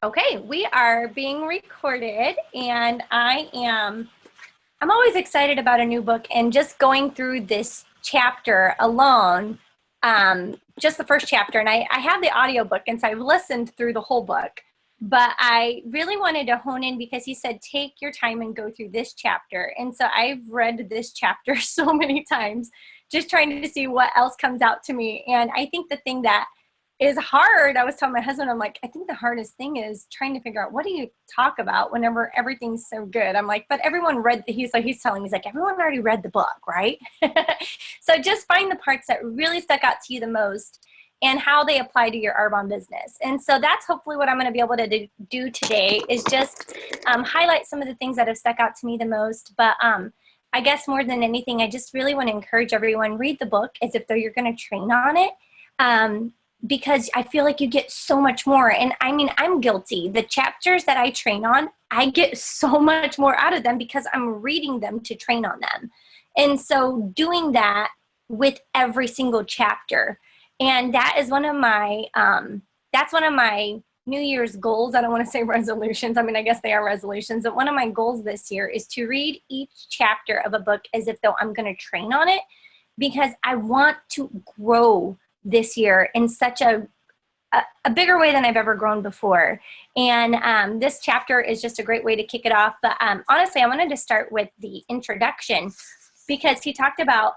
Okay, we are being recorded, and I'm always excited about a new book, and just going through this chapter alone, just the first chapter, and I have the audiobook, and so I've listened through the whole book, but I really wanted to hone in because he said, take your time and go through this chapter. And so I've read this chapter so many times, just trying to see what else comes out to me. And I think the thing that is hard. I was telling my husband, I'm like, I think the hardest thing is trying to figure out, what do you talk about whenever everything's so good? I'm like, but everyone read, he's telling me, he's like, everyone already read the book, right? So just find the parts that really stuck out to you the most and how they apply to your Arbonne business. And so that's hopefully what I'm going to be able to do today, is just highlight some of the things that have stuck out to me the most. But I guess more than anything, I just really want to encourage everyone, read the book as if though you're going to train on it. Because I feel like you get so much more. And I mean, I'm guilty. The chapters that I train on, I get so much more out of them because I'm reading them to train on them. And so doing that with every single chapter. And that is one of my, that's one of my New Year's goals. I don't want to say resolutions. I mean, I guess they are resolutions, but one of my goals this year is to read each chapter of a book as if though I'm going to train on it, because I want to grow this year in such a bigger way than I've ever grown before. And this chapter is just a great way to kick it off. But honestly, I wanted to start with the introduction, because he talked about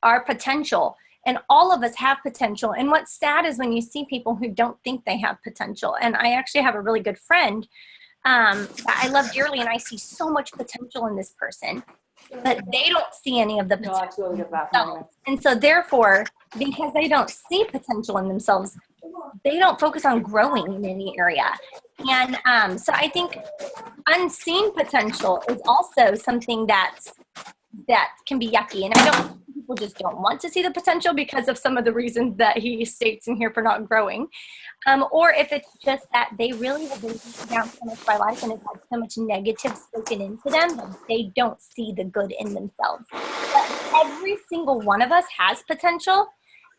our potential. And all of us have potential. And what's sad is when you see people who don't think they have potential. And I actually have a really good friend that I love dearly, and I see so much potential in this person, but they don't see any of the potential in themselves. And so therefore, because they don't see potential in themselves, they don't focus on growing in any area. And so I think unseen potential is also something that can be yucky. And I don't, people just don't want to see the potential because of some of the reasons that he states in here for not growing. Or if it's just that they really have been beaten down so much by life and have had so much negative spoken into them that they don't see the good in themselves. But every single one of us has potential.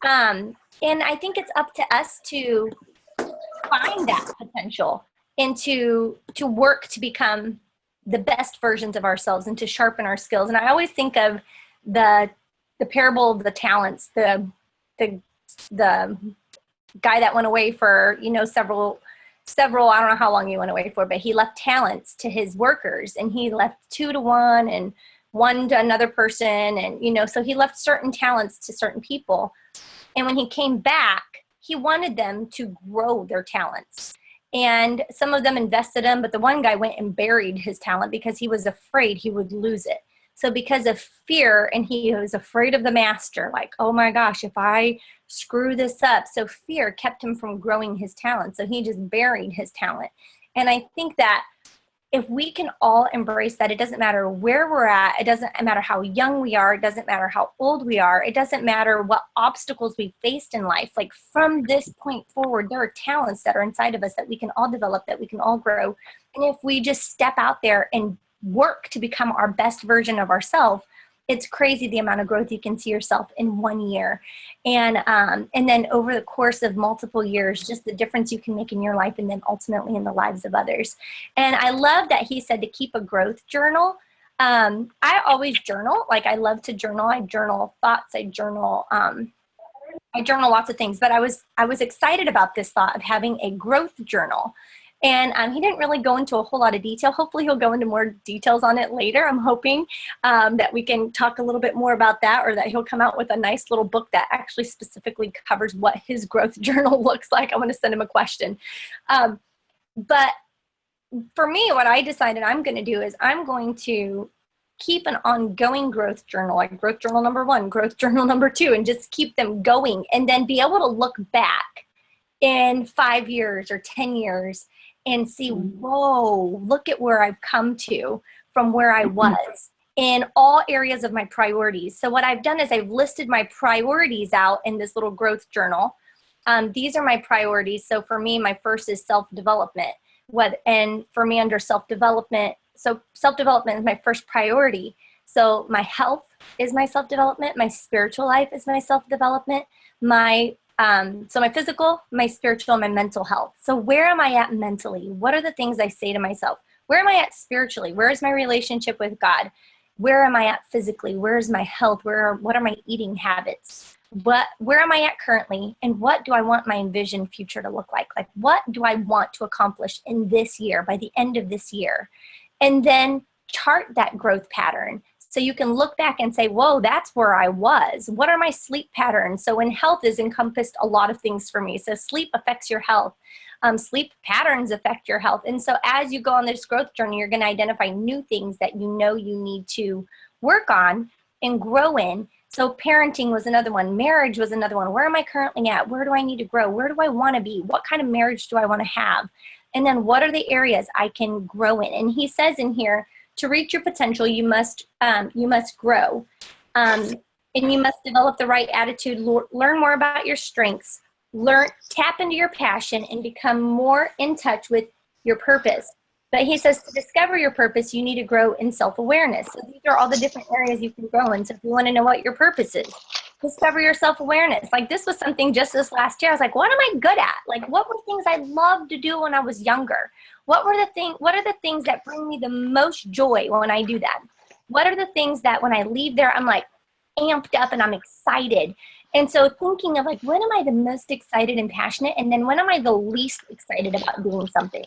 And I think it's up to us to find that potential and to work to become the best versions of ourselves and to sharpen our skills. And I always think of the parable of the talents, the guy that went away for, several, I don't know how long he went away for, but he left talents to his workers, and he left 2 to 1 and 1 to another person. And, so he left certain talents to certain people. And when he came back, he wanted them to grow their talents. And some of them invested him, but the one guy went and buried his talent because he was afraid he would lose it. So because of fear, and he was afraid of the master, like, oh my gosh, if I screw this up. So fear kept him from growing his talent. So he just buried his talent. And I think that if we can all embrace that, it doesn't matter where we're at. It doesn't matter how young we are. It doesn't matter how old we are. It doesn't matter what obstacles we faced in life. Like, from this point forward, there are talents that are inside of us that we can all develop, that we can all grow. And if we just step out there and work to become our best version of ourselves, it's crazy the amount of growth you can see yourself in 1 year. And then over the course of multiple years, just the difference you can make in your life and then ultimately in the lives of others. And I love that he said to keep a growth journal. I always journal. Like, I love to journal. I journal thoughts. I journal lots of things. But I was excited about this thought of having a growth journal. And he didn't really go into a whole lot of detail. Hopefully he'll go into more details on it later. I'm hoping that we can talk a little bit more about that, or that he'll come out with a nice little book that actually specifically covers what his growth journal looks like. I'm going to send him a question. But for me, what I decided I'm going to do is I'm going to keep an ongoing growth journal, like growth journal number 1, growth journal number 2, and just keep them going, and then be able to look back in 5 years or 10 years and see, whoa, look at where I've come to from where I was in all areas of my priorities. So what I've done is I've listed my priorities out in this little growth journal. These are my priorities. So for me, my first is self-development. And for me, under self-development, so self-development is my first priority. So my health is my self-development. My spiritual life is my self-development. My So my physical, my spiritual, and my mental health. So where am I at mentally? What are the things I say to myself? Where am I at spiritually? Where is my relationship with God? Where am I at physically? Where is my health? What are my eating habits? Where am I at currently? And what do I want my envisioned future to look like? Like, what do I want to accomplish in this year, by the end of this year? And then chart that growth pattern. So you can look back and say, whoa, that's where I was. What are my sleep patterns? So when health is encompassed a lot of things for me. So sleep affects your health. Sleep patterns affect your health. And so as you go on this growth journey, you're going to identify new things that you know you need to work on and grow in. So parenting was another one. Marriage was another one. Where am I currently at? Where do I need to grow? Where do I want to be? What kind of marriage do I want to have? And then what are the areas I can grow in? And he says in here, to reach your potential, you must grow. And you must develop the right attitude, learn more about your strengths, tap into your passion, and become more in touch with your purpose. But he says to discover your purpose, you need to grow in self-awareness. So these are all the different areas you can grow in. So if you want to know what your purpose is, discover your self-awareness. Like this was something just this last year. I was like, what am I good at? Like, what were things I loved to do when I was younger? What are the things that bring me the most joy when I do that? What are the things that when I leave there, I'm like amped up and I'm excited? And so thinking of like, when am I the most excited and passionate? And then when am I the least excited about doing something?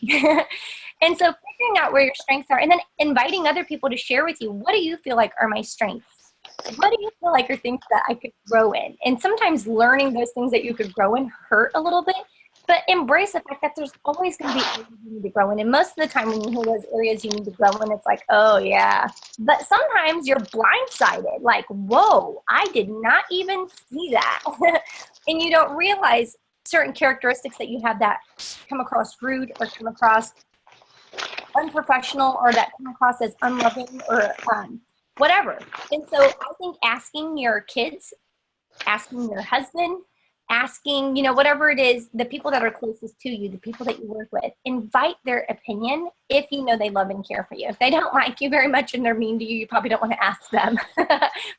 And so figuring out where your strengths are and then inviting other people to share with you, what do you feel like are my strengths? What do you feel like are things that I could grow in? And sometimes learning those things that you could grow in hurt a little bit, but embrace the fact that there's always going to be areas you need to grow in. And most of the time when you hear those areas you need to grow in, it's like, oh yeah. But sometimes you're blindsided, like, whoa, I did not even see that. And you don't realize certain characteristics that you have that come across rude or come across unprofessional or that come across as unloving or whatever. And so I think asking your kids, asking your husband, asking, whatever it is, the people that are closest to you, the people that you work with, invite their opinion if you know they love and care for you. If they don't like you very much and they're mean to you, you probably don't want to ask them.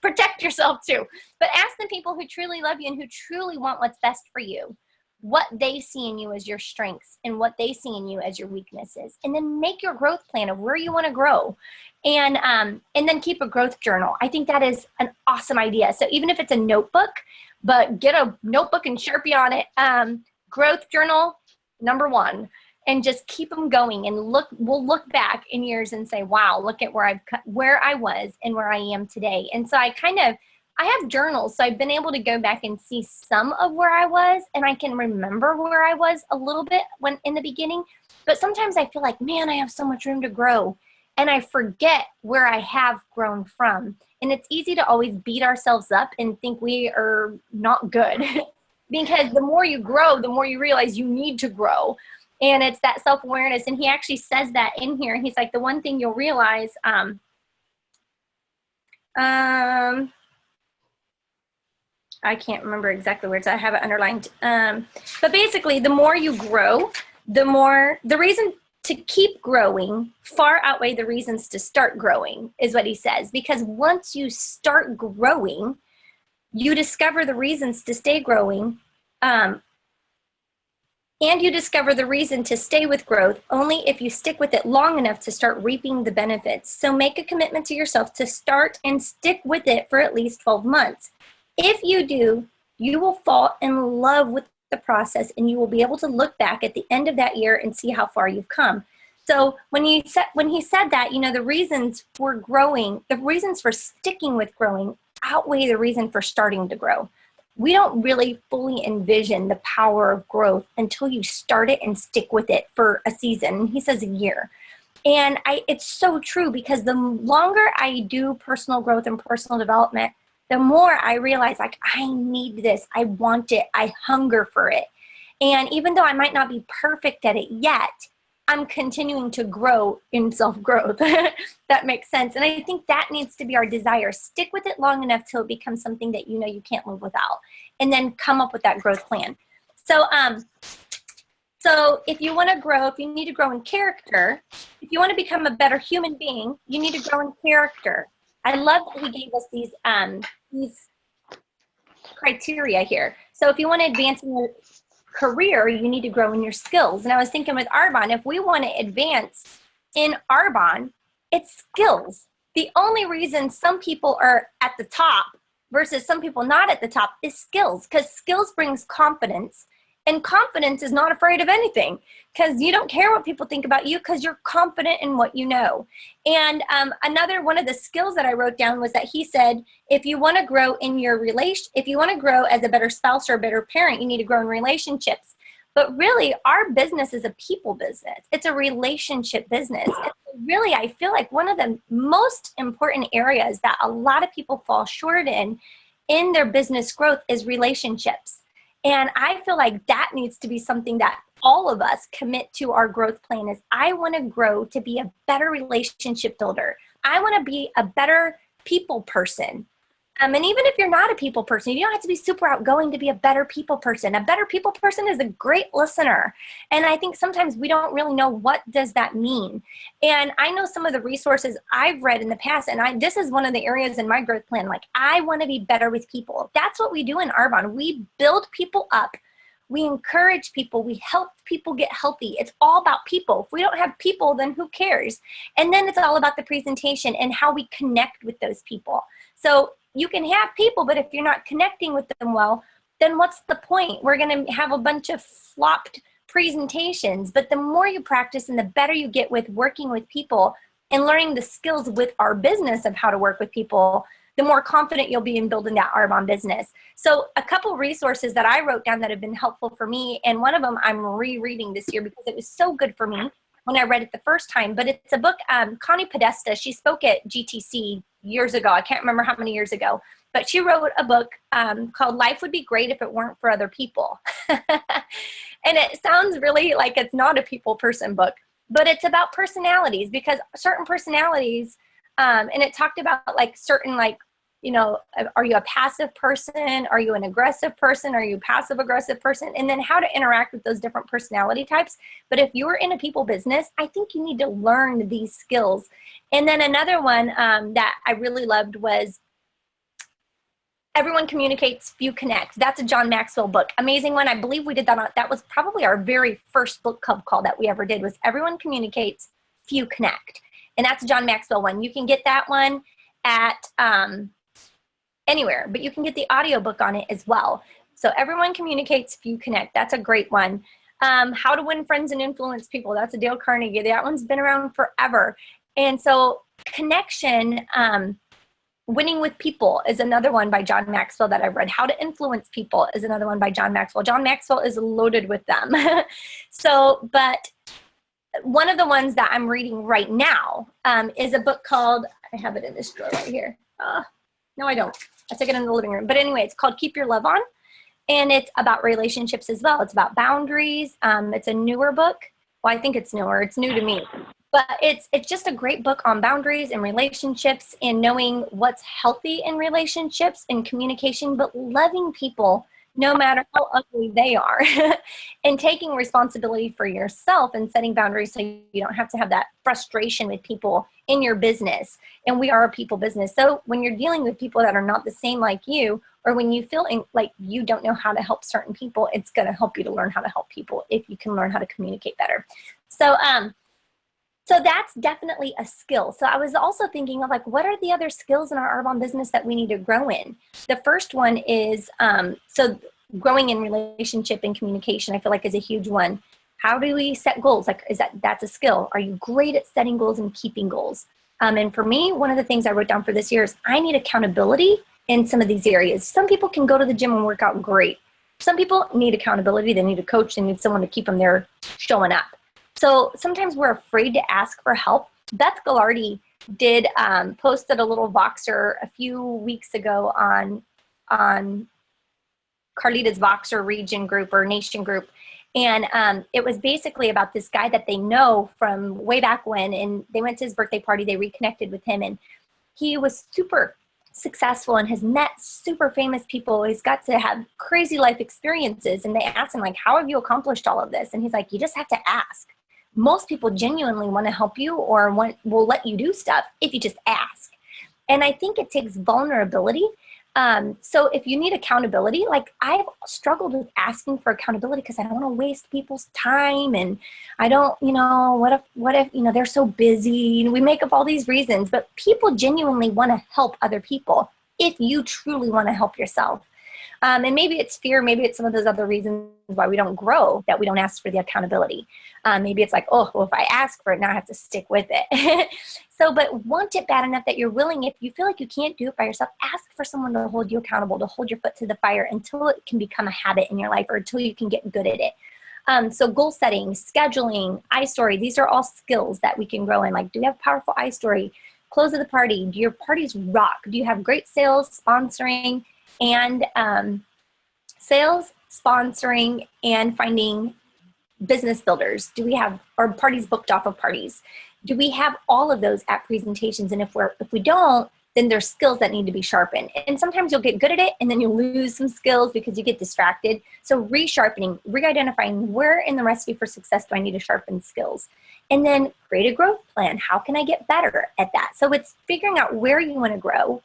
Protect yourself too. But ask the people who truly love you and who truly want what's best for you, what they see in you as your strengths and what they see in you as your weaknesses. And then make your growth plan of where you want to grow. And then keep a growth journal. I think that is an awesome idea. So even if it's a notebook, but get a notebook and Sharpie on it. Growth journal, number one, and just keep them going. And we'll look back in years and say, wow, look at where I was and where I am today. And so I have journals. So I've been able to go back and see some of where I was, and I can remember where I was a little bit when in the beginning. But sometimes I feel like, man, I have so much room to grow. And I forget where I have grown from. And it's easy to always beat ourselves up and think we are not good. Because the more you grow, the more you realize you need to grow. And it's that self-awareness. And he actually says that in here. He's like, the one thing you'll realize, I can't remember exactly words. I have it underlined. But basically, the more you grow, the reason to keep growing far outweigh the reasons to start growing, is what he says. Because once you start growing, you discover the reasons to stay growing, and you discover the reason to stay with growth only if you stick with it long enough to start reaping the benefits. So make a commitment to yourself to start and stick with it for at least 12 months. If you do, you will fall in love with the process, and you will be able to look back at the end of that year and see how far you've come. So when he said that, the reasons for growing, the reasons for sticking with growing outweigh the reason for starting to grow. We don't really fully envision the power of growth until you start it and stick with it for a season. He says a year. And it's so true, because the longer I do personal growth and personal development, the more I realize, like, I need this, I want it, I hunger for it. And even though I might not be perfect at it yet, I'm continuing to grow in self-growth. That makes sense. And I think that needs to be our desire. Stick with it long enough till it becomes something that you can't live without. And then come up with that growth plan. So if you want to grow, if you need to grow in character, if you want to become a better human being, you need to grow in character. I love that he gave us these criteria here. So if you want to advance in your career, you need to grow in your skills. And I was thinking with Arbonne, if we want to advance in Arbonne, it's skills. The only reason some people are at the top versus some people not at the top is skills, because skills brings confidence. And confidence is not afraid of anything, because you don't care what people think about you because you're confident in what you know. And another one of the skills that I wrote down was that he said, if you want to grow in your if you want to grow as a better spouse or a better parent, you need to grow in relationships. But really, our business is a people business. It's a relationship business. And really, I feel like one of the most important areas that a lot of people fall short in their business growth is relationships. And I feel like that needs to be something that all of us commit to our growth plan is I want to grow to be a better relationship builder. I want to be a better people person. And even if you're not a people person, you don't have to be super outgoing to be a better people person. A better people person is a great listener. And I think sometimes we don't really know what does that mean. And I know some of the resources I've read in the past, and this is one of the areas in my growth plan, like I want to be better with people. That's what we do in Arbonne. We build people up. We encourage people. We help people get healthy. It's all about people. If we don't have people, then who cares? And then it's all about the presentation and how we connect with those people. So you can have people, but if you're not connecting with them well, then what's the point? We're going to have a bunch of flopped presentations. But the more you practice and the better you get with working with people and learning the skills with our business of how to work with people, the more confident you'll be in building that Arbonne business. So a couple resources that I wrote down that have been helpful for me, and one of them I'm rereading this year because it was so good for me when I read it the first time, but it's a book, Connie Podesta, she spoke at GTC years ago. I can't remember how many years ago, but she wrote a book called Life Would Be Great If It Weren't for Other People. And it sounds really like it's not a people person book, but it's about personalities, because certain personalities, and it talked about like certain, like, you know, are you a passive person? Are you an aggressive person? Are you a passive aggressive person? And then how to interact with those different personality types. But if you're in a people business, I think you need to learn these skills. And then another one that I really loved was Everyone Communicates, Few Connect. That's a John Maxwell book. Amazing one. I believe we did that. That was probably our very first book club call that we ever did, was Everyone Communicates, Few Connect. And that's a John Maxwell one. You can get that one at anywhere, but you can get the audiobook on it as well. So Everyone Communicates, Few Connect. That's a great one. How to Win Friends and Influence People. That's a Dale Carnegie. That one's been around forever. And so connection, Winning with People is another one by John Maxwell that I've read. How to Influence People is another one by John Maxwell. John Maxwell is loaded with them. But one of the ones that I'm reading right now is a book called, I have it in this drawer right here. No, I don't. I took it in the living room. But anyway, it's called Keep Your Love On. And it's about relationships as well. It's about boundaries. It's a newer book. Well, I think it's newer. It's new to me. But it's just a great book on boundaries and relationships and knowing what's healthy in relationships and communication, but loving people no matter how ugly they are and taking responsibility for yourself and setting boundaries so you don't have to have that frustration with people in your business. And we are a people business. So when you're dealing with people that are not the same like you, or when you feel like you don't know how to help certain people, it's going to help you to learn how to help people if you can learn how to communicate better. So that's definitely a skill. So I was also thinking of like, what are the other skills in our Arbonne business that we need to grow in? The first one is, so growing in relationship and communication, I feel like is a huge one. How do we set goals? Like, that's a skill. Are you great at setting goals and keeping goals? And for me, one of the things I wrote down for this year is I need accountability in some of these areas. Some people can go to the gym and work out great. Some people need accountability. They need a coach. They need someone to keep them there showing up. So sometimes we're afraid to ask for help. Beth Gillardi did posted a little Voxer a few weeks ago on Carlita's Voxer region group or nation group. And it was basically about this guy that they know from way back when, and they went to his birthday party, they reconnected with him, and he was super successful and has met super famous people. He's got to have crazy life experiences. And they asked him, like, how have you accomplished all of this? And he's like, you just have to ask. Most people genuinely want to help you or will let you do stuff if you just ask. And I think it takes vulnerability. So if you need accountability, like I've struggled with asking for accountability because I don't want to waste people's time. And I don't, what if, they're so busy and we make up all these reasons, but people genuinely want to help other people if you truly want to help yourself. And maybe it's fear, maybe it's some of those other reasons why we don't grow, that we don't ask for the accountability. Maybe it's like, oh, well, if I ask for it, now I have to stick with it. But want it bad enough that you're willing, if you feel like you can't do it by yourself, ask for someone to hold you accountable, to hold your foot to the fire until it can become a habit in your life or until you can get good at it. So goal setting, scheduling, iStory, these are all skills that we can grow in. Like, do you have a powerful iStory? Close of the party. Do your parties rock? Do you have great sales, sponsoring, and finding business builders? Do we have our parties booked off of parties? Do we have all of those at presentations? And if we don't, then there's skills that need to be sharpened. And sometimes you'll get good at it and then you'll lose some skills because you get distracted. So resharpening, re-identifying, where in the recipe for success do I need to sharpen skills? And then create a growth plan. How can I get better at that? So it's figuring out where you want to grow.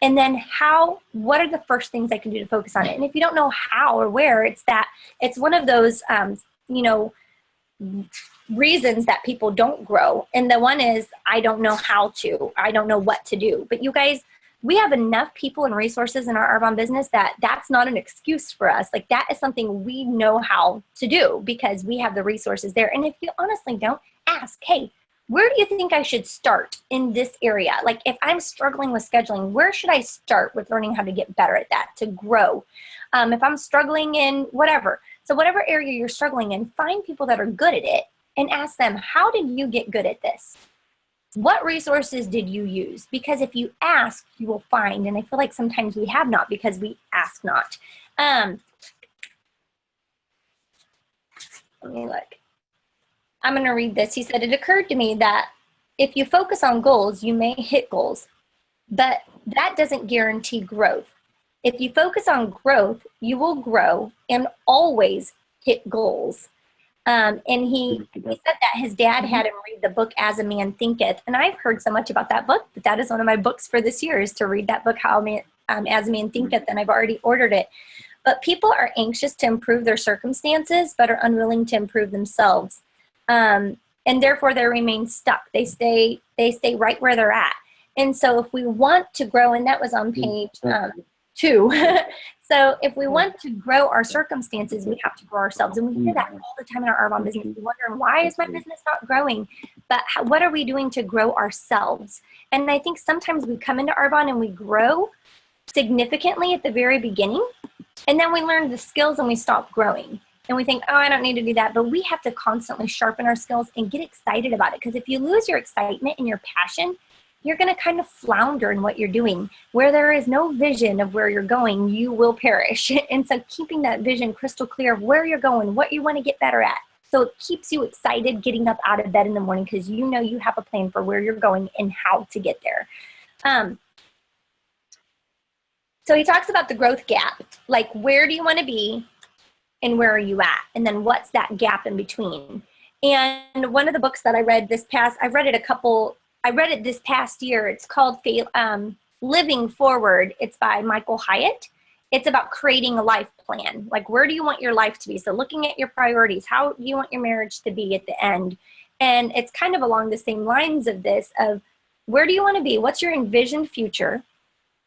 And then what are the first things I can do to focus on it? And if you don't know how or where, it's one of those, reasons that people don't grow. And the one is, I don't know how to, I don't know what to do. But you guys, we have enough people and resources in our Arbonne business that's not an excuse for us. Like, that is something we know how to do because we have the resources there. And if you honestly don't, ask, hey, where do you think I should start in this area? Like, if I'm struggling with scheduling, where should I start with learning how to get better at that, to grow? If I'm struggling in whatever. So whatever area you're struggling in, find people that are good at it and ask them, how did you get good at this? What resources did you use? Because if you ask, you will find. And I feel like sometimes we have not because we ask not. Let me look. I'm going to read this. He said, it occurred to me that if you focus on goals, you may hit goals, but that doesn't guarantee growth. If you focus on growth, you will grow and always hit goals. And he said that his dad had him read the book As a Man Thinketh. And I've heard so much about that book, but that is one of my books for this year, is to read that book, As a Man Thinketh, and I've already ordered it. But people are anxious to improve their circumstances, but are unwilling to improve themselves. And therefore they remain stuck. They stay right where they're at. And so if we want to grow, and that was on page 2. So if we want to grow our circumstances, we have to grow ourselves. And we hear that all the time in our Arbonne business. We're wondering, why is my business not growing? But what are we doing to grow ourselves? And I think sometimes we come into Arbonne and we grow significantly at the very beginning. And then we learn the skills and we stop growing. And we think, oh, I don't need to do that. But we have to constantly sharpen our skills and get excited about it. Because if you lose your excitement and your passion, you're going to kind of flounder in what you're doing. Where there is no vision of where you're going, you will perish. And so keeping that vision crystal clear of where you're going, what you want to get better at. So it keeps you excited getting up out of bed in the morning because you know you have a plan for where you're going and how to get there. So he talks about the growth gap. Like, where do you want to be? And where are you at? And then what's that gap in between? And one of the books that I read this past year. It's called Living Forward. It's by Michael Hyatt. It's about creating a life plan. Like, where do you want your life to be? So looking at your priorities, how do you want your marriage to be at the end? And it's kind of along the same lines of this, of where do you want to be? What's your envisioned future?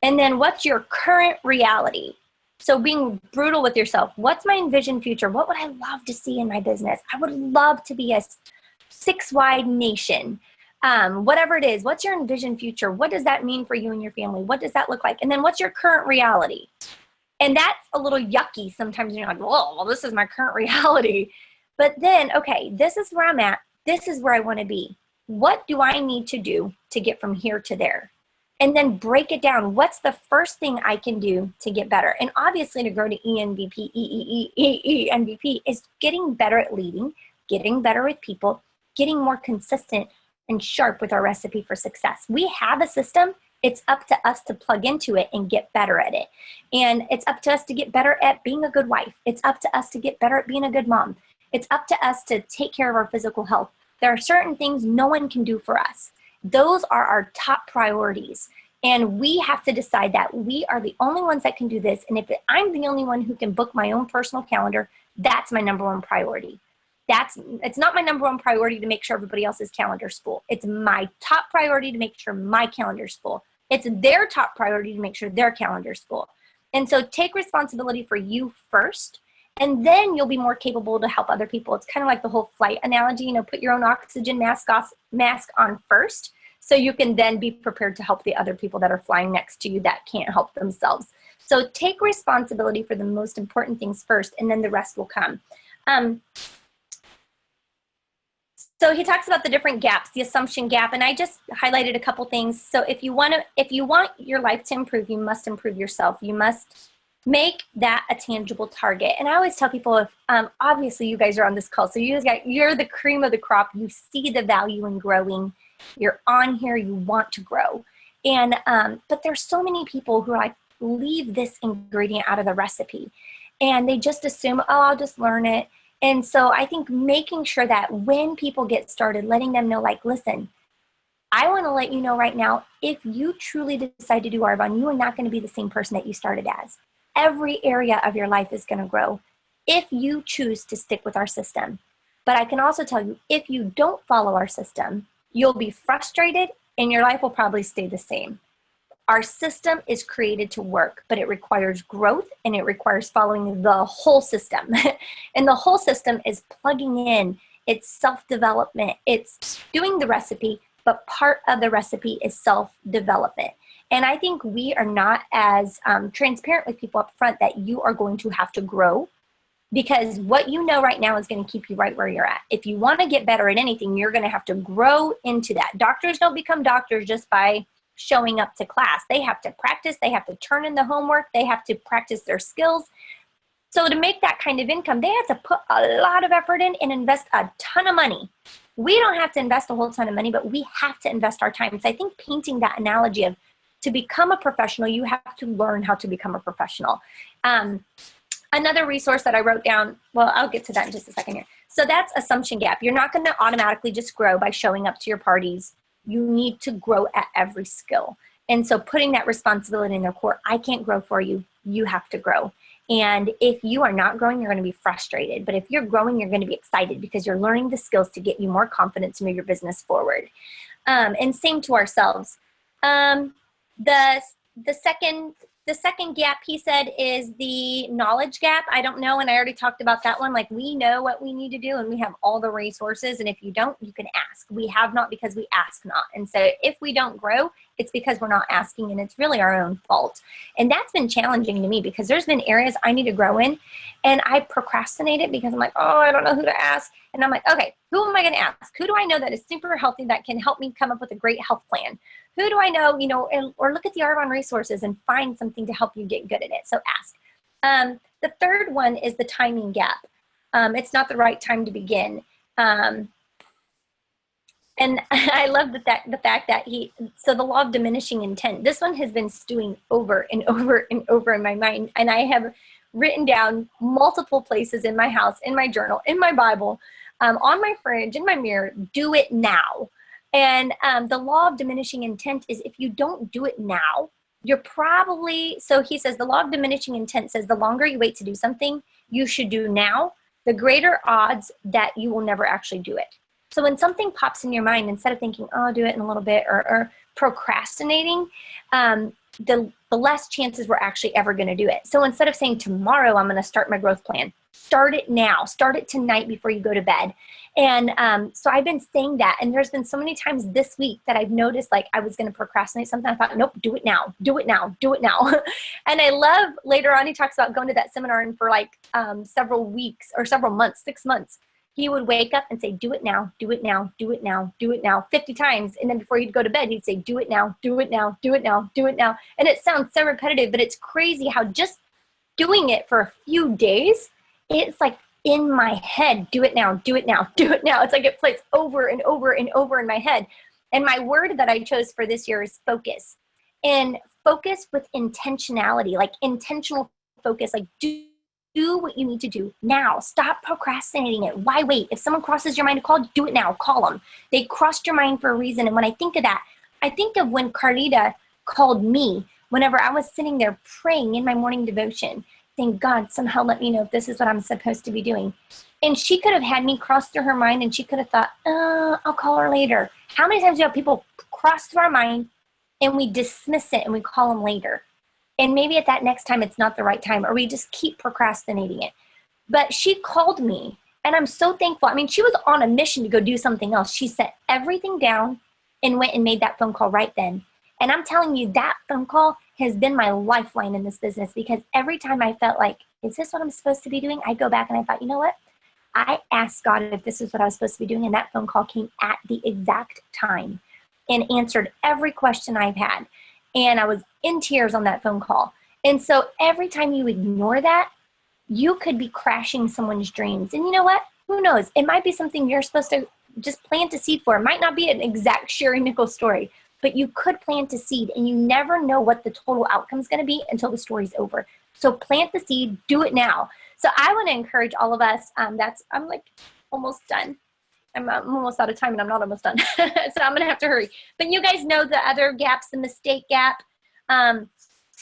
And then what's your current reality? So being brutal with yourself. What's my envisioned future? What would I love to see in my business? I would love to be a 6-wide nation. Whatever it is, what's your envisioned future? What does that mean for you and your family? What does that look like? And then what's your current reality? And that's a little yucky sometimes. You're like, whoa, well, this is my current reality. But then, okay, this is where I'm at. This is where I want to be. What do I need to do to get from here to there? And then break it down. What's the first thing I can do to get better? And obviously to grow to ENVP, ENVP is getting better at leading, getting better with people, getting more consistent and sharp with our recipe for success. We have a system. It's up to us to plug into it and get better at it. And it's up to us to get better at being a good wife. It's up to us to get better at being a good mom. It's up to us to take care of our physical health. There are certain things no one can do for us. Those are our top priorities. And we have to decide that we are the only ones that can do this. And if I'm the only one who can book my own personal calendar, that's my number one priority. It's not my number one priority to make sure everybody else's calendar's full. It's my top priority to make sure my calendar's full. It's their top priority to make sure their calendar's full. And so take responsibility for you first, and then you'll be more capable to help other people. It's kind of like the whole flight analogy, put your own oxygen mask on first, so you can then be prepared to help the other people that are flying next to you that can't help themselves. So take responsibility for the most important things first, and then the rest will come. So he talks about the different gaps, the assumption gap, and I just highlighted a couple things. So if you want your life to improve, you must improve yourself. You must make that a tangible target. And I always tell people, if obviously you guys are on this call, so you're the cream of the crop. You see the value in growing. You're on here. You want to grow, and but there's so many people who are like, leave this ingredient out of the recipe, and they just assume, oh, I'll just learn it. And so I think making sure that when people get started, letting them know, like, listen, I want to let you know right now, if you truly decide to do Arbonne, you are not going to be the same person that you started as. Every area of your life is going to grow if you choose to stick with our system. But I can also tell you, if you don't follow our system, you'll be frustrated and your life will probably stay the same. Our system is created to work, but it requires growth and it requires following the whole system. And the whole system is plugging in, it's self-development, it's doing the recipe, but part of the recipe is self-development. And I think we are not as transparent with people up front that you are going to have to grow, because what you know right now is going to keep you right where you're at. If you want to get better at anything, you're going to have to grow into that. Doctors don't become doctors just by showing up to class. They have to practice. They have to turn in the homework. They have to practice their skills. So to make that kind of income, they have to put a lot of effort in and invest a ton of money. We don't have to invest a whole ton of money, but we have to invest our time. So I think painting that analogy of, to become a professional, you have to learn how to become a professional. Another resource that I wrote down, well, I'll get to that in just a second here. So that's assumption gap. You're not going to automatically just grow by showing up to your parties. You need to grow at every skill. And so putting that responsibility in their core, I can't grow for you. You have to grow. And if you are not growing, you're going to be frustrated. But if you're growing, you're going to be excited because you're learning the skills to get you more confident to move your business forward. And same to ourselves. The second gap, he said, is the knowledge gap. I don't know, and I already talked about that one. Like, we know what we need to do, and we have all the resources, and if you don't, you can ask. We have not because we ask not. And so if we don't grow, it's because we're not asking, and it's really our own fault. And that's been challenging to me because there's been areas I need to grow in, and I procrastinate it because I'm like, oh, I don't know who to ask. And I'm like, okay, who am I going to ask? Who do I know that is super healthy that can help me come up with a great health plan? Who do I know, or look at the Arbonne resources and find something to help you get good at it. So ask. The third one is the timing gap. It's not the right time to begin. And I love the fact that so the law of diminishing intent, this one has been stewing over and over and over in my mind. And I have written down multiple places in my house, in my journal, in my Bible, on my fridge, in my mirror, do it now. And the law of diminishing intent is, if you don't do it now, you're probably, so he says the law of diminishing intent says the longer you wait to do something you should do now, the greater odds that you will never actually do it. So when something pops in your mind, instead of thinking, oh, I'll do it in a little bit, or procrastinating, the less chances we're actually ever going to do it. So instead of saying tomorrow I'm going to start my growth plan, start it now. Start it tonight before you go to bed. And so I've been saying that, and there's been so many times this week that I've noticed like I was going to procrastinate something. I thought, nope, do it now, do it now, do it now. And I love, later on, he talks about going to that seminar, and for like several weeks or several months, 6 months, he would wake up and say, do it now, do it now, do it now, do it now, 50 times. And then before he'd go to bed, he'd say, do it now, do it now, do it now, do it now. And it sounds so repetitive, but it's crazy how just doing it for a few days, it's like in my head, do it now, do it now, do it now. It's like it plays over and over and over in my head. And my word that I chose for this year is focus. And focus with intentionality, like intentional focus, like do what you need to do now. Stop procrastinating it. Why wait? If someone crosses your mind to call, do it now. Call them. They crossed your mind for a reason. And when I think of that, I think of when Carlita called me whenever I was sitting there praying in my morning devotion, saying, God, somehow let me know if this is what I'm supposed to be doing. And she could have had me cross through her mind, and she could have thought, I'll call her later. How many times do you have people cross through our mind and we dismiss it and we call them later? And maybe at that next time, it's not the right time, or we just keep procrastinating it. But she called me, and I'm so thankful. I mean, she was on a mission to go do something else. She set everything down and went and made that phone call right then. And I'm telling you, that phone call has been my lifeline in this business, because every time I felt like, is this what I'm supposed to be doing? I go back and I thought, you know what? I asked God if this is what I was supposed to be doing, and that phone call came at the exact time and answered every question I've had. And I was in tears on that phone call. And so every time you ignore that, you could be crashing someone's dreams. And you know what? Who knows? It might be something you're supposed to just plant a seed for. It might not be an exact Sheri Nickell story, but you could plant a seed, and you never know what the total outcome is going to be until the story's over. So plant the seed, do it now. So I want to encourage all of us. I'm like almost done. I'm almost out of time, and I'm not almost done. So I'm going to have to hurry. But you guys know the other gaps, the mistake gap,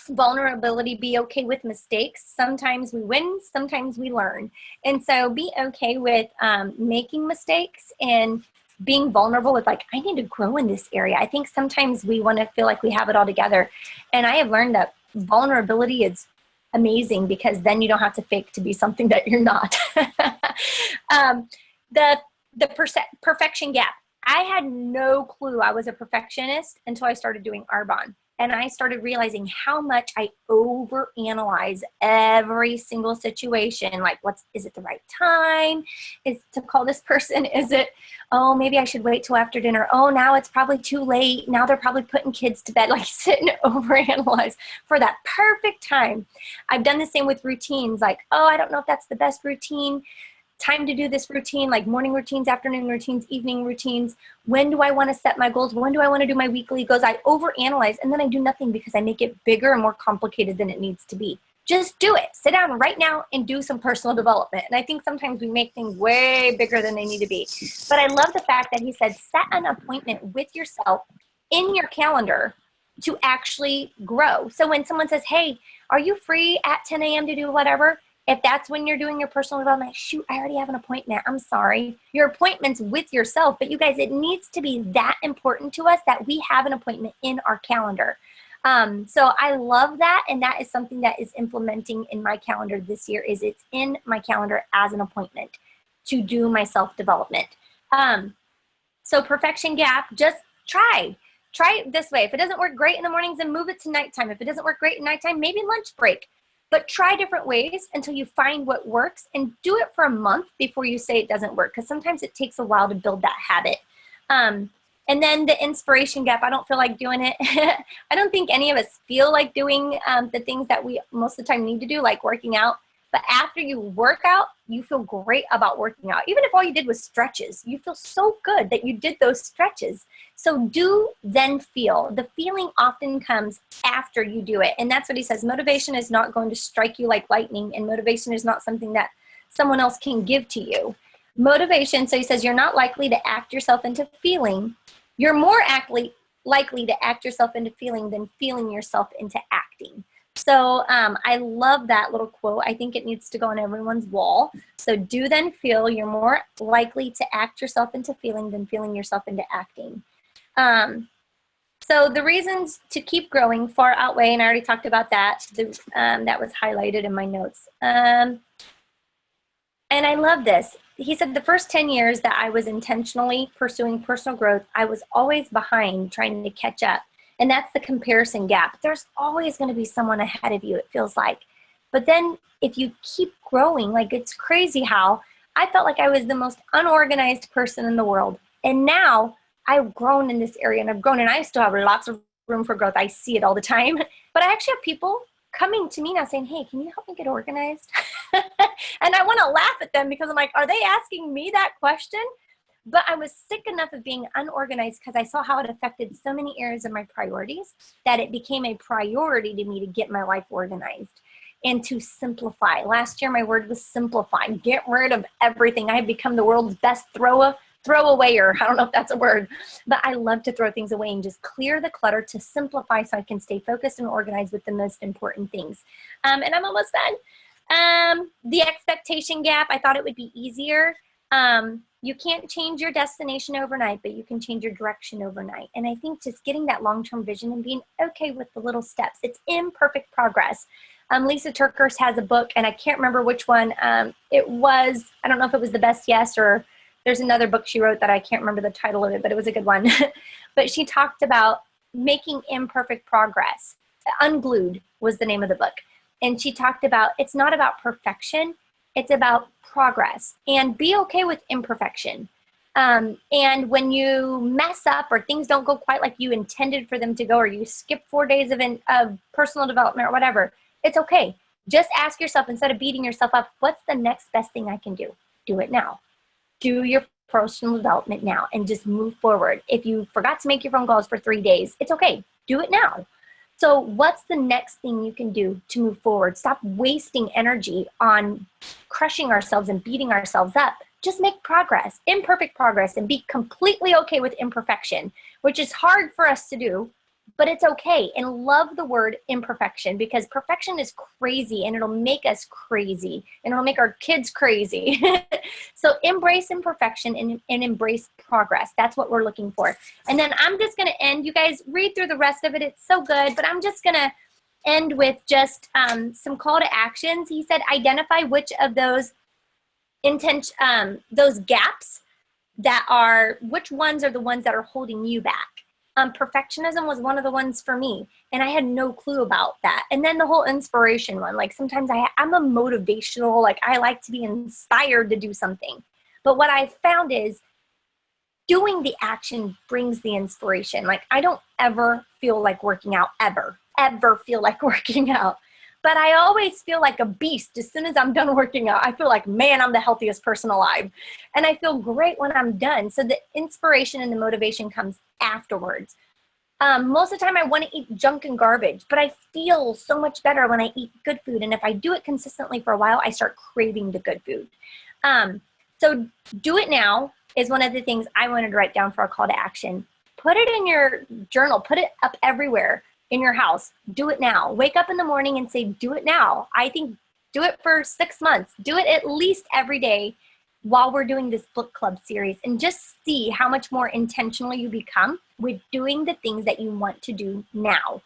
vulnerability, be okay with mistakes. Sometimes we win, sometimes we learn. And so be okay with making mistakes and being vulnerable with, like, I need to grow in this area. I think sometimes we want to feel like we have it all together. And I have learned that vulnerability is amazing, because then you don't have to fake to be something that you're not. The perfection gap. I had no clue I was a perfectionist until I started doing Arbonne. And I started realizing how much I overanalyze every single situation. Like, is it the right time? Is to call this person? Is it, oh, maybe I should wait till after dinner. Oh, now it's probably too late. Now they're probably putting kids to bed. Like, sit and overanalyze for that perfect time. I've done the same with routines. Like, oh, I don't know if that's the best routine. Time to do this routine, like morning routines, afternoon routines, evening routines. When do I want to set my goals? When do I want to do my weekly goals? I overanalyze, and then I do nothing because I make it bigger and more complicated than it needs to be. Just do it. Sit down right now and do some personal development. And I think sometimes we make things way bigger than they need to be. But I love the fact that he said, set an appointment with yourself in your calendar to actually grow. So when someone says, hey, are you free at 10 a.m. to do whatever? If that's when you're doing your personal development, shoot, I already have an appointment. I'm sorry. Your appointment's with yourself. But you guys, it needs to be that important to us that we have an appointment in our calendar. So I love that. And that is something that is implementing in my calendar this year, is it's in my calendar as an appointment to do my self-development. So perfection gap, just try it this way. If it doesn't work great in the mornings, then move it to nighttime. If it doesn't work great in nighttime, maybe lunch break. But try different ways until you find what works, and do it for a month before you say it doesn't work, because sometimes it takes a while to build that habit. And then the inspiration gap, I don't feel like doing it. I don't think any of us feel like doing the things that we most of the time need to do, like working out. But after you work out, you feel great about working out. Even if all you did was stretches, you feel so good that you did those stretches. So do, then feel. The feeling often comes after you do it. And that's what he says. Motivation is not going to strike you like lightning, and motivation is not something that someone else can give to you. Motivation, so he says, you're not likely to act yourself into feeling. You're more likely to act yourself into feeling than feeling yourself into acting. So I love that little quote. I think it needs to go on everyone's wall. So do, then feel. You're more likely to act yourself into feeling than feeling yourself into acting. So the reasons to keep growing far outweigh, and I already talked about that. That was highlighted in my notes. And I love this. He said the first 10 years that I was intentionally pursuing personal growth, I was always behind trying to catch up. And that's the comparison gap. There's always going to be someone ahead of you, it feels like. But then if you keep growing, like, it's crazy how I felt like I was the most unorganized person in the world. And now I've grown in this area, and I've grown, and I still have lots of room for growth. I see it all the time. But I actually have people coming to me now saying, hey, can you help me get organized? And I want to laugh at them, because I'm like, are they asking me that question? But I was sick enough of being unorganized, because I saw how it affected so many areas of my priorities, that it became a priority to me to get my life organized and to simplify. Last year, my word was simplify. Get rid of everything. I had become the world's best thrower throw away, or I don't know if that's a word, but I love to throw things away and just clear the clutter to simplify so I can stay focused and organized with the most important things. And I'm almost done. The expectation gap, I thought it would be easier. You can't change your destination overnight, but you can change your direction overnight. And I think just getting that long-term vision and being okay with the little steps. It's imperfect progress. Lisa Turkers has a book, and I can't remember which one. It was, I don't know if it was The Best Yes, or there's another book she wrote that I can't remember the title of it, but it was a good one. But she talked about making imperfect progress. Unglued was the name of the book. And she talked about, it's not about perfection, it's about progress, and be okay with imperfection. And when you mess up or things don't go quite like you intended for them to go, or you skip 4 days of personal development or whatever, it's okay. Just ask yourself, instead of beating yourself up, what's the next best thing I can do? Do it now. Do your personal development now and just move forward. If you forgot to make your phone calls for 3 days, it's okay. Do it now. So what's the next thing you can do to move forward? Stop wasting energy on crushing ourselves and beating ourselves up. Just make progress, imperfect progress, and be completely okay with imperfection, which is hard for us to do, but it's okay. And love the word imperfection, because perfection is crazy and it'll make us crazy and it'll make our kids crazy. So embrace imperfection and embrace progress. That's what we're looking for. And then I'm just going to end. You guys read through the rest of it. It's so good, but I'm just going to end with just some call to actions. He said, identify which of those gaps that are, which ones are the ones that are holding you back. Perfectionism was one of the ones for me, and I had no clue about that. And then the whole inspiration one, like sometimes I'm a motivational, like I like to be inspired to do something. But what I found is doing the action brings the inspiration. Like I don't ever feel like working out, ever feel like working out. But I always feel like a beast as soon as I'm done working out. I feel like, man, I'm the healthiest person alive. And I feel great when I'm done. So the inspiration and the motivation comes afterwards. Most of the time I want to eat junk and garbage, but I feel so much better when I eat good food. And if I do it consistently for a while, I start craving the good food. So do it now is one of the things I wanted to write down for our call to action. Put it in your journal. Put it up everywhere in your house. Do it now. Wake up in the morning and say, do it now. I think do it for 6 months. Do it at least every day while we're doing this book club series, and just see how much more intentional you become with doing the things that you want to do now.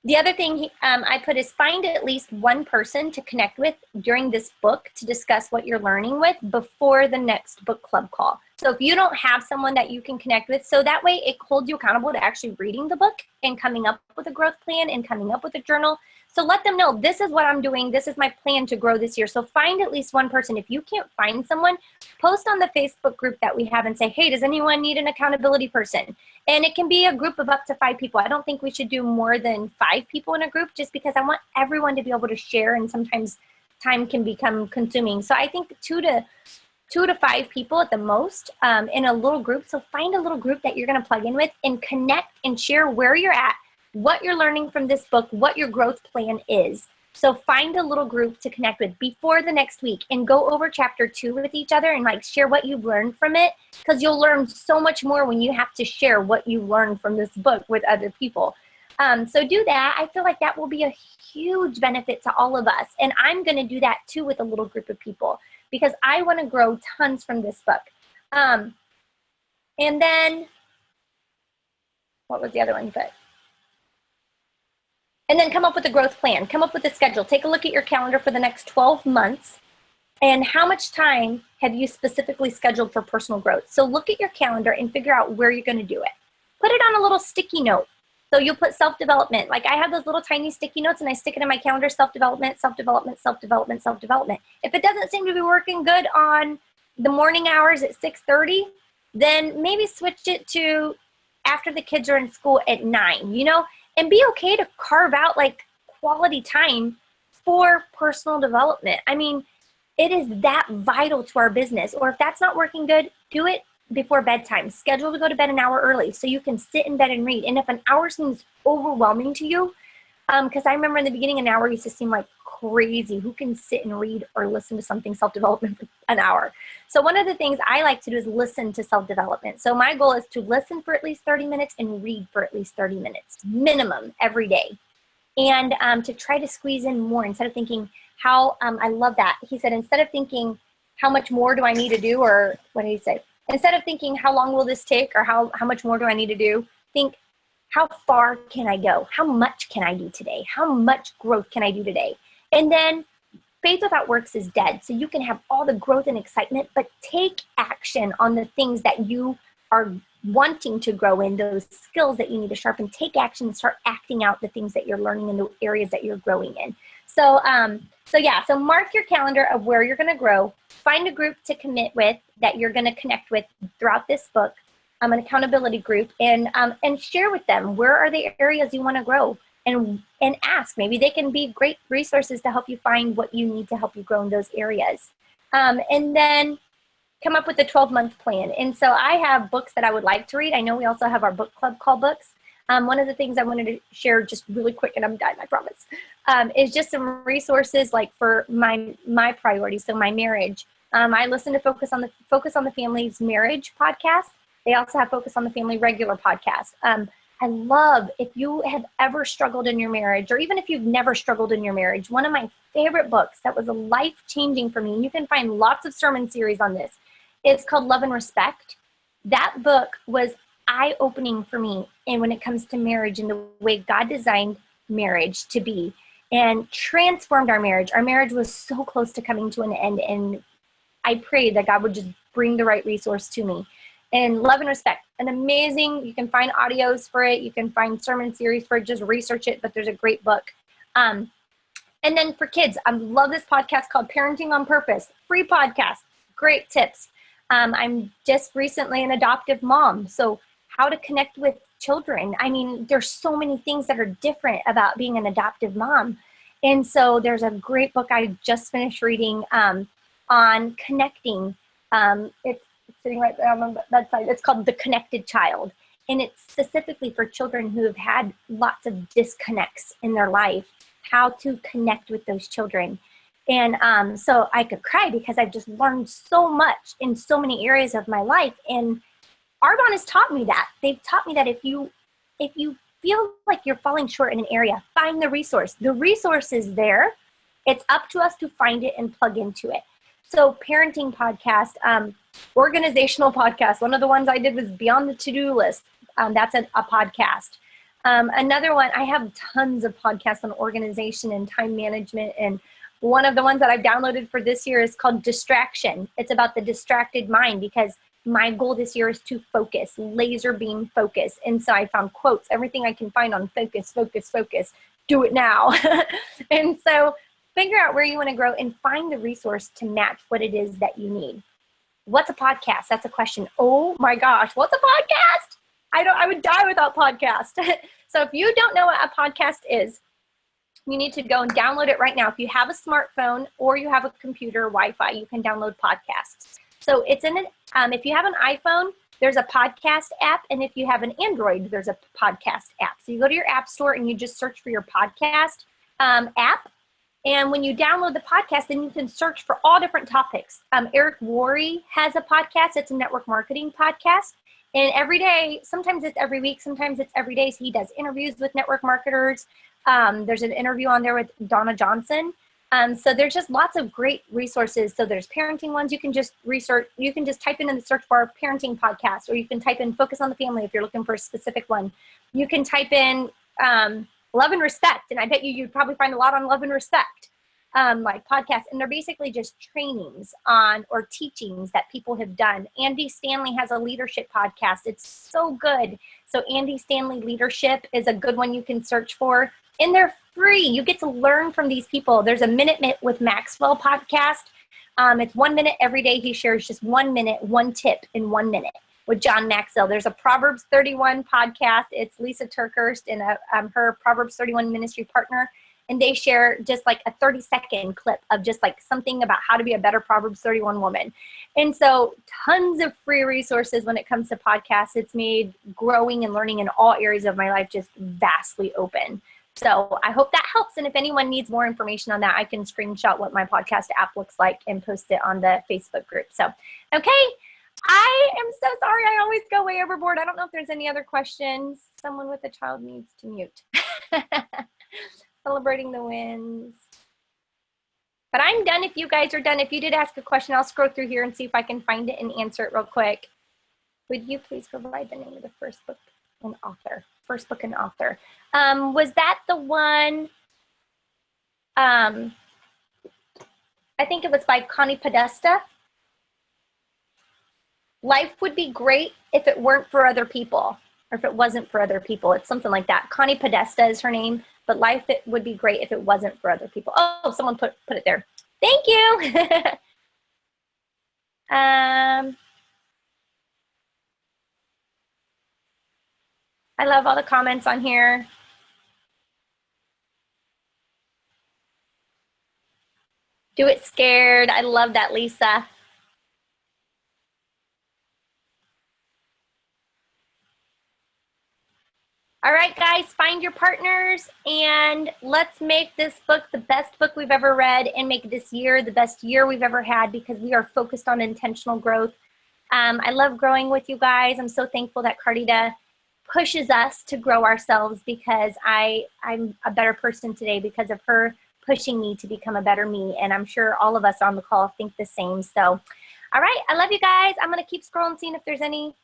The other thing I put is find at least one person to connect with during this book to discuss what you're learning with before the next book club call. So if you don't have someone that you can connect with, so that way it holds you accountable to actually reading the book and coming up with a growth plan and coming up with a journal. So let them know, this is what I'm doing. This is my plan to grow this year. So find at least one person. If you can't find someone, post on the Facebook group that we have and say, hey, does anyone need an accountability person? And it can be a group of up to 5 people. I don't think we should do more than 5 people in a group, just because I want everyone to be able to share, and sometimes time can become consuming. So I think 2 to 5 people at the most in a little group. So find a little group that you're going to plug in with and connect and share where you're at, what you're learning from this book, what your growth plan is. So find a little group to connect with before the next week and go over chapter 2 with each other and like share what you've learned from it, because you'll learn so much more when you have to share what you learned from this book with other people. So do that. I feel like that will be a huge benefit to all of us. And I'm going to do that too with a little group of people, because I want to grow tons from this book. And then, what was the other one? And then come up with a growth plan. Come up with a schedule. Take a look at your calendar for the next 12 months. And how much time have you specifically scheduled for personal growth? So look at your calendar and figure out where you're going to do it. Put it on a little sticky note. So you'll put self-development. Like I have those little tiny sticky notes and I stick it in my calendar, self-development, self-development, self-development, self-development. If it doesn't seem to be working good on the morning hours at 6:30, then maybe switch it to after the kids are in school at 9, and be okay to carve out like quality time for personal development. I mean, it is that vital to our business. Or if that's not working good, do it before bedtime. Schedule to go to bed an hour early so you can sit in bed and read. And if an hour seems overwhelming to you, because I remember in the beginning, an hour used to seem like crazy. Who can sit and read or listen to something self-development for an hour? So one of the things I like to do is listen to self-development. So my goal is to listen for at least 30 minutes and read for at least 30 minutes, minimum every day. And to try to squeeze in more instead of thinking how, I love that. He said, instead of thinking, how much more do I need to do? Or what did he say? Instead of thinking, how long will this take? Or how much more do I need to do? Think, how far can I go? How much can I do today? How much growth can I do today? And then faith without works is dead. So you can have all the growth and excitement, but take action on the things that you are wanting to grow in, those skills that you need to sharpen. Take action and start acting out the things that you're learning in the areas that you're growing in. So mark your calendar of where you're going to grow. Find a group to commit with that you're going to connect with throughout this book, an accountability group, and share with them where are the areas you want to grow, and ask. Maybe they can be great resources to help you find what you need to help you grow in those areas. And then come up with a 12-month plan. And so I have books that I would like to read. I know we also have our book club called Books. One of the things I wanted to share just really quick, and I'm done, I promise, is just some resources like for my priorities. So my marriage. I listen to Focus on the Family's Marriage podcast. They also have Focus on the Family regular podcast. I love, if you have ever struggled in your marriage, or even if you've never struggled in your marriage, one of my favorite books that was life-changing for me, and you can find lots of sermon series on this, it's called Love and Respect. That book was eye-opening for me, and when it comes to marriage and the way God designed marriage to be, and transformed our marriage. Our marriage was so close to coming to an end, and I prayed that God would just bring the right resource to me. And Love and Respect, an amazing, you can find audios for it, you can find sermon series for it, just research it, but there's a great book. And then for kids, I love this podcast called Parenting on Purpose, free podcast, great tips. I'm just recently an adoptive mom, so how to connect with children. I mean, there's so many things that are different about being an adoptive mom. And so there's a great book I just finished reading on connecting. It's sitting right there on the bedside. It's called The Connected Child. And it's specifically for children who have had lots of disconnects in their life, how to connect with those children. And so I could cry because I've just learned so much in so many areas of my life. And Arbonne has taught me that. They've taught me that if you feel like you're falling short in an area, find the resource. The resource is there. It's up to us to find it and plug into it. So parenting podcast, organizational podcast. One of the ones I did was Beyond the To-Do List. That's a podcast. Another one, I have tons of podcasts on organization and time management. And one of the ones that I've downloaded for this year is called Distraction. It's about the distracted mind, because my goal this year is to focus, laser beam focus. And so I found quotes, everything I can find on focus, focus, focus, do it now. And so figure out where you want to grow and find the resource to match what it is that you need. What's a podcast? That's a question. Oh my gosh, what's a podcast? I would die without podcast. So if you don't know what a podcast is, you need to go and download it right now. If you have a smartphone or you have a computer, Wi-Fi, you can download podcasts. So it's if you have an iPhone, there's a podcast app. And if you have an Android, there's a podcast app. So you go to your app store and you just search for your podcast app. And when you download the podcast, then you can search for all different topics. Eric Worre has a podcast. It's a network marketing podcast. And every day, sometimes it's every week, sometimes it's every day. So he does interviews with network marketers. There's an interview on there with Donna Johnson. So there's just lots of great resources. So there's parenting ones you can just research. You can just type in the search bar parenting podcast, or you can type in Focus on the Family if you're looking for a specific one. You can type in Love and Respect, and I bet you'd probably find a lot on Love and Respect, like podcasts. And they're basically just trainings on or teachings that people have done. Andy Stanley has a leadership podcast. It's so good. So Andy Stanley Leadership is a good one you can search for. And they're free. You get to learn from these people. There's a Minute with Maxwell podcast. It's 1 minute every day. He shares just 1 minute, one tip in 1 minute with John Maxwell. There's a Proverbs 31 podcast. It's Lisa Turkhurst and her Proverbs 31 ministry partner. And they share just like a 30-second clip of just like something about how to be a better Proverbs 31 woman. And so tons of free resources when it comes to podcasts. It's made growing and learning in all areas of my life just vastly open. So I hope that helps. And if anyone needs more information on that, I can screenshot what my podcast app looks like and post it on the Facebook group. So, okay. I am so sorry. I always go way overboard. I don't know if there's any other questions. Someone with a child needs to mute. Celebrating the wins. But I'm done if you guys are done. If you did ask a question, I'll scroll through here and see if I can find it and answer it real quick. Would you please provide the name of the first book and author? First book and author. Was that the one, I think it was by Connie Podesta? Life would be great if it weren't for other people, or if it wasn't for other people. It's something like that. Connie Podesta is her name, but life it would be great if it wasn't for other people. Oh, someone put it there. Thank you. I love all the comments on here. Do it scared. I love that, Lisa. All right, guys, find your partners and let's make this book the best book we've ever read and make this year the best year we've ever had, because we are focused on intentional growth. I love growing with you guys. I'm so thankful that Cardita pushes us to grow ourselves, because I'm a better person today because of her pushing me to become a better me. And I'm sure all of us on the call think the same. So, all right, I love you guys. I'm going to keep scrolling, seeing if there's any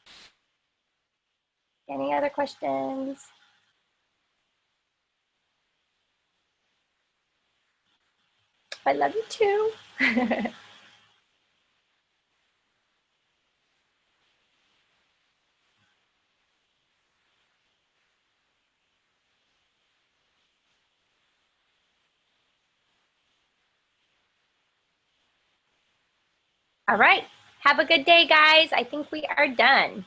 other questions. I love you too. All right. Have a good day, guys. I think we are done.